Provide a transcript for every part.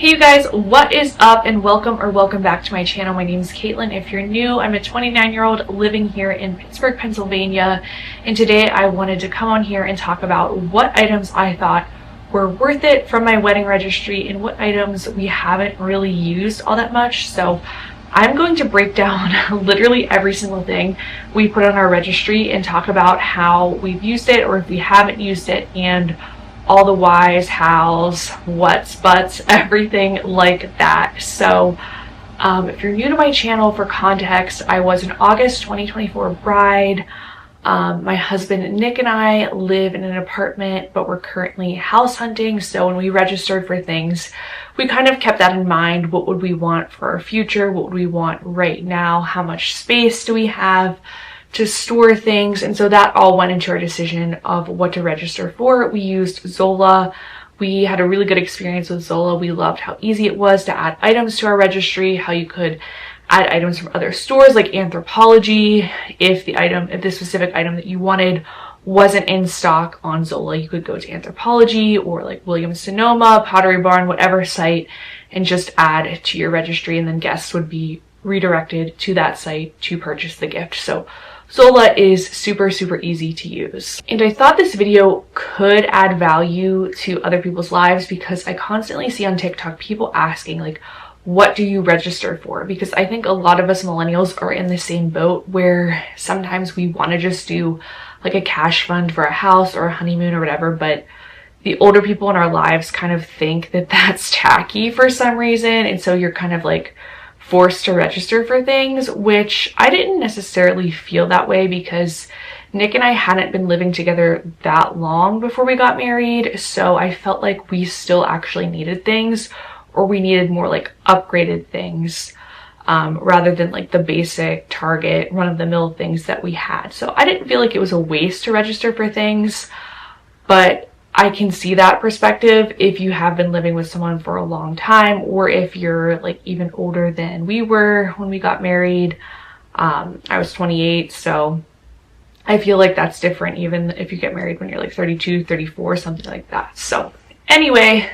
Hey you guys, what is up and welcome back to my channel. My name is Caitlin. If you're new, I'm a 29-year-old living here in Pittsburgh, Pennsylvania, and today I wanted to come on here and talk about what items I thought were worth it from my wedding registry and what items we haven't really used all that much. So I'm going to break down literally every single thing we put on our registry and talk about how we've used it or if we haven't used it, and all the whys, hows, whats, buts, everything like that. So if you're new to my channel, for context, I was an August 2024 bride. My husband Nick and I live in an apartment, but we're currently house hunting. So when we registered for things, we kind of kept that in mind. What would we want for our future? What would we want right now? How much space do we have to store things? And so that all went into our decision of what to register for. We used Zola. We had a really good experience with Zola. We loved how easy it was to add items to our registry, how you could add items from other stores like Anthropologie. If the specific item that you wanted wasn't in stock on Zola, you could go to Anthropologie or like Williams Sonoma, Pottery Barn, whatever site, and just add it to your registry, and then guests would be redirected to that site to purchase the gift. So Zola is super easy to use. And I thought this video could add value to other people's lives because I constantly see on TikTok people asking like, what do you register for? Because I think a lot of us millennials are in the same boat where sometimes we want to just do like a cash fund for a house or a honeymoon or whatever, but the older people in our lives kind of think that that's tacky for some reason, and so you're kind of like forced to register for things, which I didn't necessarily feel that way because Nick and I hadn't been living together that long before we got married, so I felt like we still actually needed things, or we needed more like upgraded things rather than like the basic Target run-of-the-mill things that we had. So I didn't feel like it was a waste to register for things, but I can see that perspective if you have been living with someone for a long time, or if you're like even older than we were when we got married. I was 28, so I feel like that's different even if you get married when you're like 32, 34, something like that. So anyway,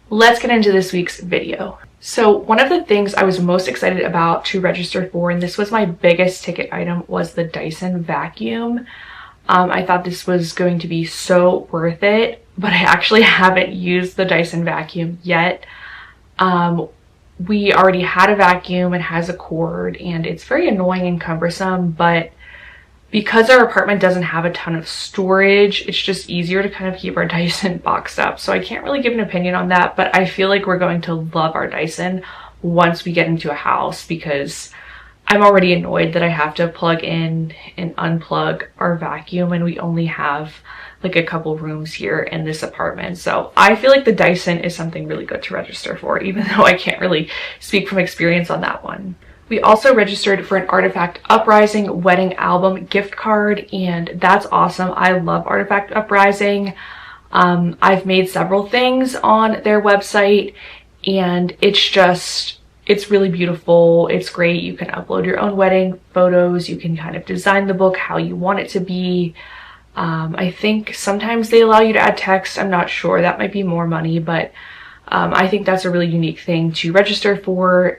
let's get into this week's video. So one of the things I was most excited about to register for, and this was my biggest ticket item, was the Dyson vacuum. I thought this was going to be so worth it, but I actually haven't used the Dyson vacuum yet. We already had a vacuum. It has a cord and it's very annoying and cumbersome, but because our apartment doesn't have a ton of storage, it's just easier to kind of keep our Dyson boxed up. So I can't really give an opinion on that, but I feel like we're going to love our Dyson once we get into a house, because I'm already annoyed that I have to plug in and unplug our vacuum, and we only have like a couple rooms here in this apartment. So I feel like the Dyson is something really good to register for, even though I can't really speak from experience on that one. We also registered for an Artifact Uprising wedding album gift card, and that's awesome. I love Artifact Uprising. I've made several things on their website, and it's really beautiful. It's great. You can upload your own wedding photos. You can kind of design the book how you want it to be. I think sometimes they allow you to add text. I'm not sure. That might be more money, but I think that's a really unique thing to register for.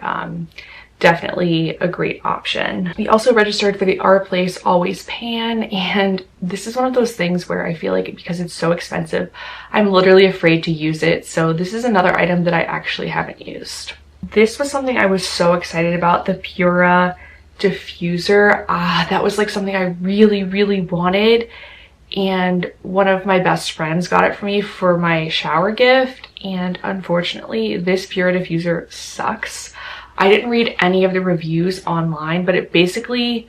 Definitely a great option. We also registered for the Our Place Always Pan, and this is one of those things where I feel like because it's so expensive, I'm literally afraid to use it. So this is another item that I actually haven't used. This was something I was so excited about, the Pura diffuser. That was like something I really wanted, and one of my best friends got it for me for my shower gift, and unfortunately this Pura diffuser sucks. I didn't read any of the reviews online, but it basically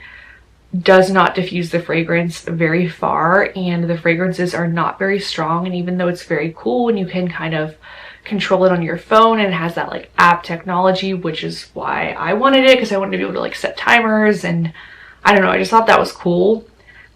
does not diffuse the fragrance very far, and the fragrances are not very strong. And even though it's very cool and you can kind of control it on your phone, and it has that like app technology, which is why I wanted it, because I wanted to be able to like set timers, and I don't know, I just thought that was cool.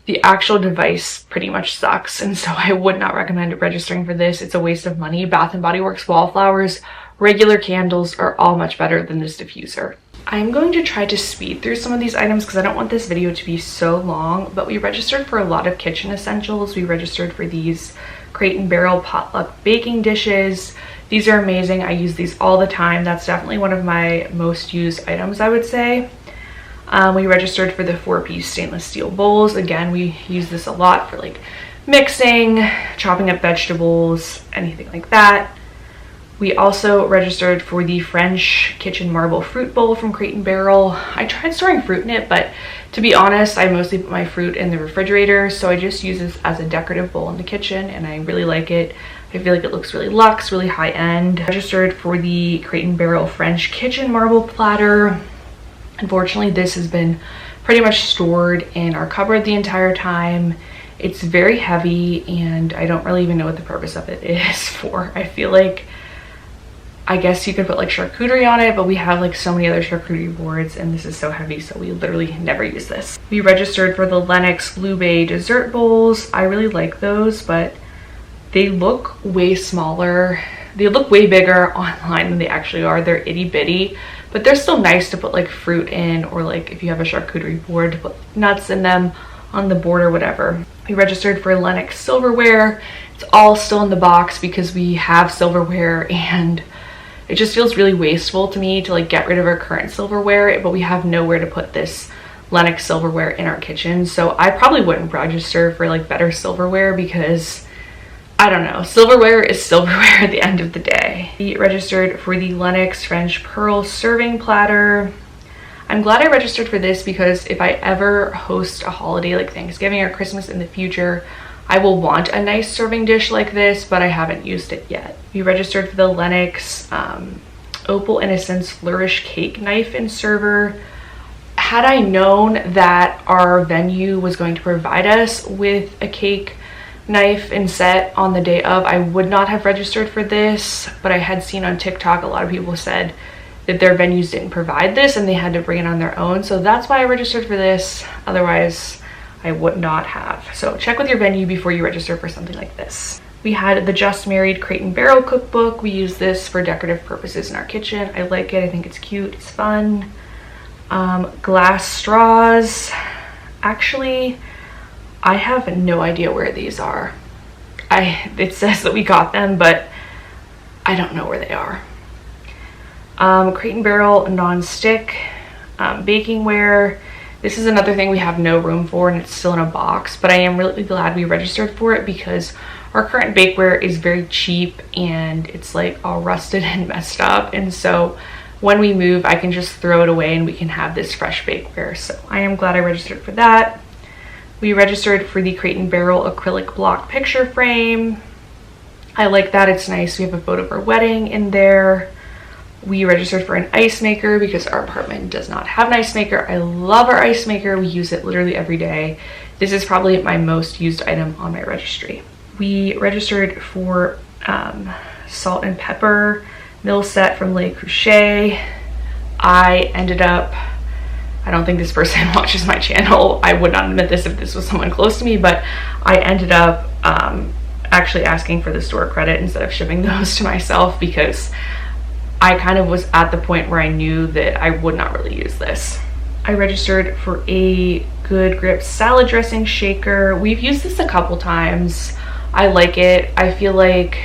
The actual device pretty much sucks, and so I would not recommend registering for this. It's a waste of money. Bath & Body Works Wallflowers regular candles are all much better than this diffuser. I'm going to try to speed through some of these items because I don't want this video to be so long, but we registered for a lot of kitchen essentials. We registered for these Crate and Barrel potluck baking dishes, These are amazing. I use these all the time. That's definitely one of my most used items, I would say. We registered for the 4-piece stainless steel bowls. Again, we use this a lot for like mixing, chopping up vegetables, anything like that. We also registered for the French kitchen marble fruit bowl from Crate & Barrel. I tried storing fruit in it, but to be honest, I mostly put my fruit in the refrigerator, so I just use this as a decorative bowl in the kitchen, and I really like it. I feel like it looks really luxe, really high-end. Registered for the Crate & Barrel French kitchen marble platter. Unfortunately, this has been pretty much stored in our cupboard the entire time. It's very heavy, and I don't really even know what the purpose of it is for. I feel like, I guess you could put like charcuterie on it, but we have like so many other charcuterie boards, and this is so heavy, so we literally never use this. We registered for the Lenox Blue Bay dessert bowls. I really like those, but they look way smaller. They look way bigger online than they actually are. They're itty bitty, but they're still nice to put like fruit in, or like if you have a charcuterie board, to put nuts in them on the board or whatever. We registered for Lenox silverware. It's all still in the box because we have silverware, and it just feels really wasteful to me to like get rid of our current silverware, but we have nowhere to put this Lenox silverware in our kitchen. So I probably wouldn't register for like better silverware because, I don't know, silverware is silverware at the end of the day. We registered for the Lenox French Pearl serving platter. I'm glad I registered for this because if I ever host a holiday like Thanksgiving or Christmas in the future, I will want a nice serving dish like this, but I haven't used it yet. We registered for the Lenox Opal Innocence Flourish Cake Knife and Server. Had I known that our venue was going to provide us with a cake knife and set on the day of, I would not have registered for this, but I had seen on TikTok a lot of people said that their venues didn't provide this and they had to bring it on their own. So that's why I registered for this. Otherwise, I would not have. So check with your venue before you register for something like this. We had the Just Married Crate & Barrel cookbook. We use this for decorative purposes in our kitchen. I like it. I think it's cute. It's fun. Glass straws. Actually, I have no idea where these are. It says that we got them, but I don't know where they are. Crate & Barrel non-stick bakingware. This is another thing we have no room for, and it's still in a box, but I am really glad we registered for it because our current bakeware is very cheap and it's like all rusted and messed up, and so when we move I can just throw it away and we can have this fresh bakeware. So I am glad I registered for that. We registered for the Crate & Barrel acrylic block picture frame. I like that. It's nice. We have a photo of our wedding in there. We registered for an ice maker because our apartment does not have an ice maker. I love our ice maker. We use it literally every day. This is probably my most used item on my registry. We registered for salt and pepper mill set from Le Creuset. I ended up, I don't think this person watches my channel. I would not admit this if this was someone close to me, but I ended up actually asking for the store credit instead of shipping those to myself because I kind of was at the point where I knew that I would not really use this. I registered for a Good Grip salad dressing shaker. We've used this a couple times. I like it. I feel like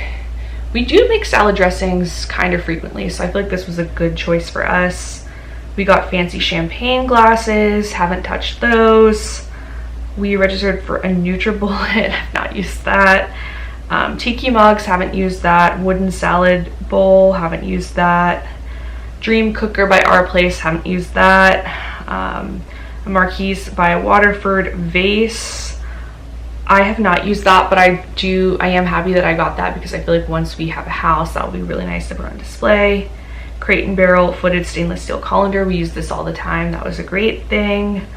we do make salad dressings kind of frequently, so I feel like this was a good choice for us. We got fancy champagne glasses, haven't touched those. We registered for a NutriBullet, I've not used that. Tiki mugs, haven't used that. Wooden salad bowl, haven't used that. Dream cooker by Our Place, haven't used that. A Marquise by Waterford vase. I have not used that, but I am happy that I got that because I feel like once we have a house, that will be really nice to put on display. Crate & Barrel footed stainless steel colander. We use this all the time. That was a great thing.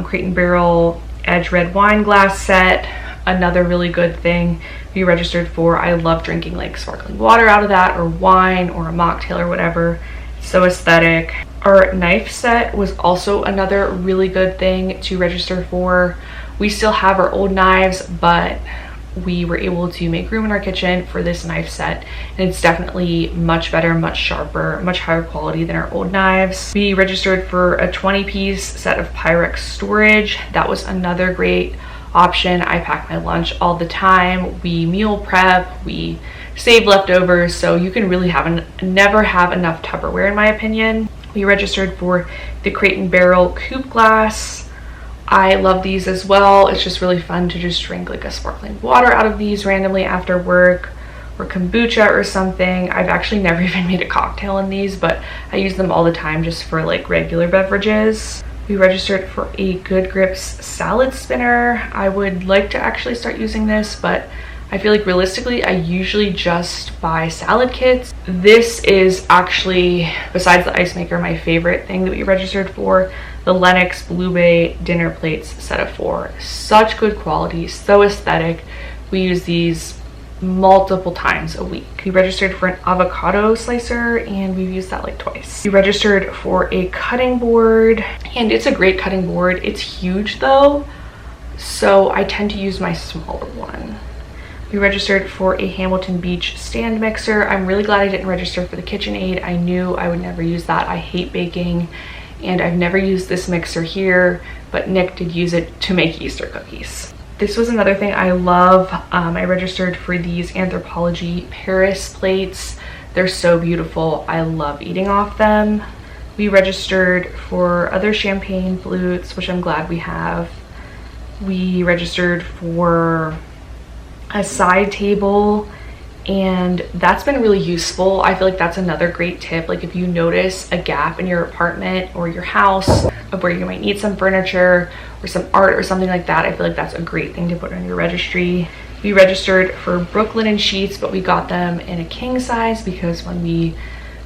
Crate & Barrel edge red wine glass set. Another really good thing we registered for. I love drinking like sparkling water out of that, or wine, or a mocktail, or whatever. It's so aesthetic. Our knife set was also another really good thing to register for. We still have our old knives, but we were able to make room in our kitchen for this knife set, and it's definitely much better, much sharper, much higher quality than our old knives. We registered for a 20-piece set of Pyrex storage. That was another great option. I pack my lunch all the time. We meal prep, we save leftovers, so you can really never have enough Tupperware in my opinion. We registered for the Crate and Barrel coupe glass. I love these as well. It's just really fun to just drink like a sparkling water out of these randomly after work, or kombucha or something. I've actually never even made a cocktail in these, but I use them all the time just for like regular beverages. We registered for a Good Grips salad spinner. I would like to actually start using this, but I feel like realistically, I usually just buy salad kits. This is actually, besides the ice maker, my favorite thing that we registered for. The Lennox Blue Bay dinner plates set of 4. Such good quality, so aesthetic. We use these multiple times a week. We registered for an avocado slicer, and we've used that like twice. We registered for a cutting board, and it's a great cutting board. It's huge though, so I tend to use my smaller one. We registered for a Hamilton Beach stand mixer. I'm really glad I didn't register for the KitchenAid. I knew I would never use that. I hate baking, and I've never used this mixer here, but Nick did use it to make Easter cookies. This was another thing I love. I registered for these Anthropologie Paris plates. They're so beautiful. I love eating off them. We registered for other champagne flutes, which I'm glad we have. We registered for a side table, and that's been really useful. I feel like that's another great tip. Like if you notice a gap in your apartment or your house of where you might need some furniture or some art or something like that, I feel like that's a great thing to put on your registry. We registered for Brooklinen sheets, but we got them in a king size because when we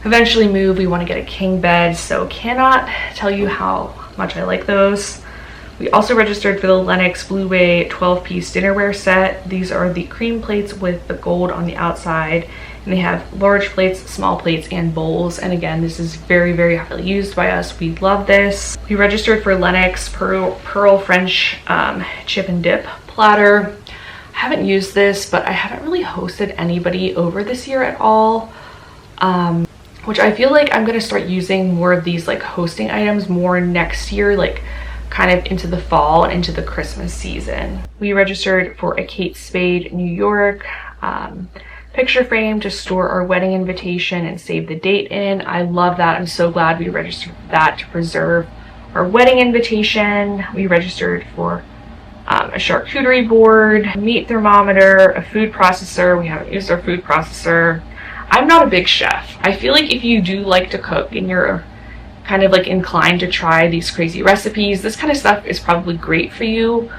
eventually move, we want to get a king bed, so cannot tell you how much I like those. We also registered for the Lennox Blue Bay 12-piece dinnerware set. These are the cream plates with the gold on the outside, and they have large plates, small plates, and bowls. And again, this is very, very heavily used by us. We love this. We registered for Lennox Pearl French chip and dip platter. I haven't used this, but I haven't really hosted anybody over this year at all, which I feel like I'm gonna start using more of these like hosting items more next year, like kind of into the fall and into the Christmas season. We registered for a Kate Spade New York picture frame to store our wedding invitation and save the date in. I love that. I'm so glad we registered for that to preserve our wedding invitation. We registered for a charcuterie board, a meat thermometer, a food processor. We haven't used our food processor. I'm not a big chef. I feel like if you do like to cook and you're kind of like inclined to try these crazy recipes, this kind of stuff is probably great for you.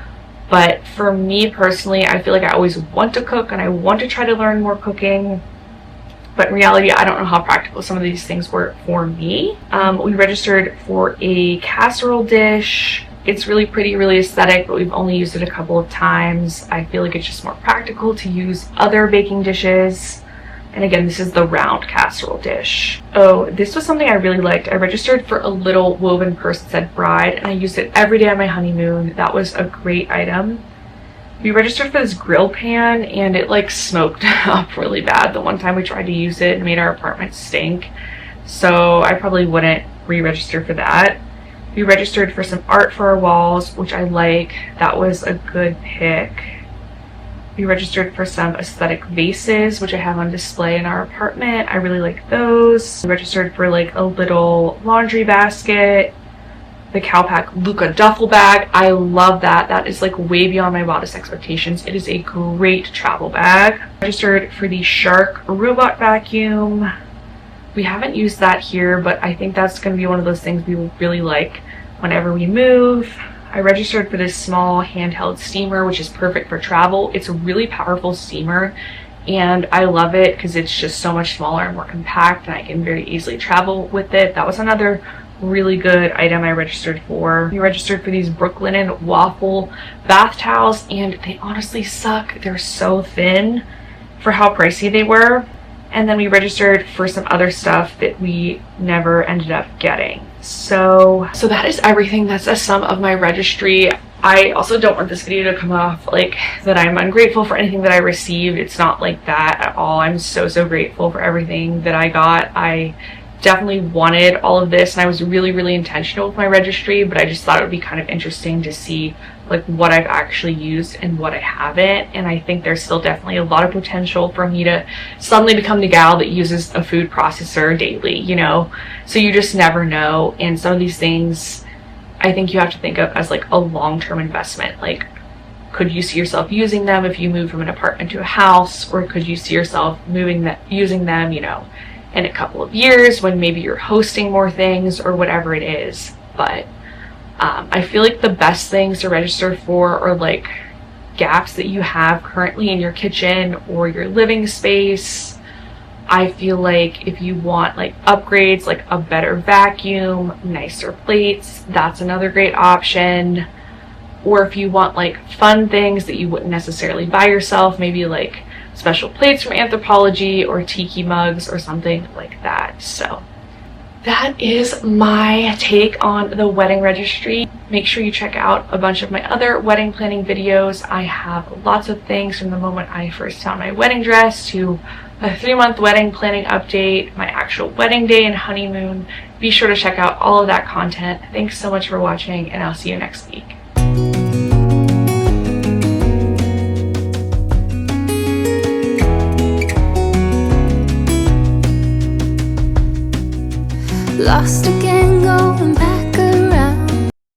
But for me personally, I feel like I always want to cook and I want to try to learn more cooking. But in reality, I don't know how practical some of these things were for me. We registered for a casserole dish. It's really pretty, really aesthetic, but we've only used it a couple of times. I feel like it's just more practical to use other baking dishes. And again, this is the round casserole dish. Oh, this was something I really liked. I registered for a little woven purse that said bride, and I used it every day on my honeymoon. That was a great item. We registered for this grill pan, and it like smoked up really bad. The one time we tried to use it, it made our apartment stink. So I probably wouldn't re-register for that. We registered for some art for our walls, which I like. That was a good pick. We registered for some aesthetic vases, which I have on display in our apartment. I really like those. We registered for like a little laundry basket, the Cowpack Luca duffel bag. I love that. That is like way beyond my wildest expectations. It is a great travel bag. Registered for the Shark robot vacuum. We haven't used that here, but I think that's going to be one of those things we will really like whenever we move. I registered for this small handheld steamer, which is perfect for travel. It's a really powerful steamer, and I love it because it's just so much smaller and more compact, and I can very easily travel with it. That was another really good item I registered for. We registered for these Brooklinen waffle bath towels, and they honestly suck. They're so thin for how pricey they were. And then we registered for some other stuff that we never ended up getting. So that is everything. That's a sum of my registry. I also don't want this video to come off like that I'm ungrateful for anything that I received. It's not like that at all. I'm so grateful for everything that I got. I definitely wanted all of this, and I was really intentional with my registry, but I just thought it would be kind of interesting to see like what I've actually used and what I haven't. And I think there's still definitely a lot of potential for me to suddenly become the gal that uses a food processor daily, you know? So you just never know. And some of these things I think you have to think of as like a long-term investment. Like, could you see yourself using them if you move from an apartment to a house, or could you see yourself using them, you know, in a couple of years when maybe you're hosting more things or whatever it is. But I feel like the best things to register for are like gaps that you have currently in your kitchen or your living space. I feel like if you want like upgrades, like a better vacuum, nicer plates, that's another great option. Or if you want like fun things that you wouldn't necessarily buy yourself, maybe like special plates from Anthropology or tiki mugs or something like that. So that is my take on the wedding registry. Make sure you check out a bunch of my other wedding planning videos. I have lots of things from the moment I first found my wedding dress to a 3-month wedding planning update, my actual wedding day and honeymoon. Be sure to check out all of that content. Thanks so much for watching, and I'll see you next week. Lost again, going back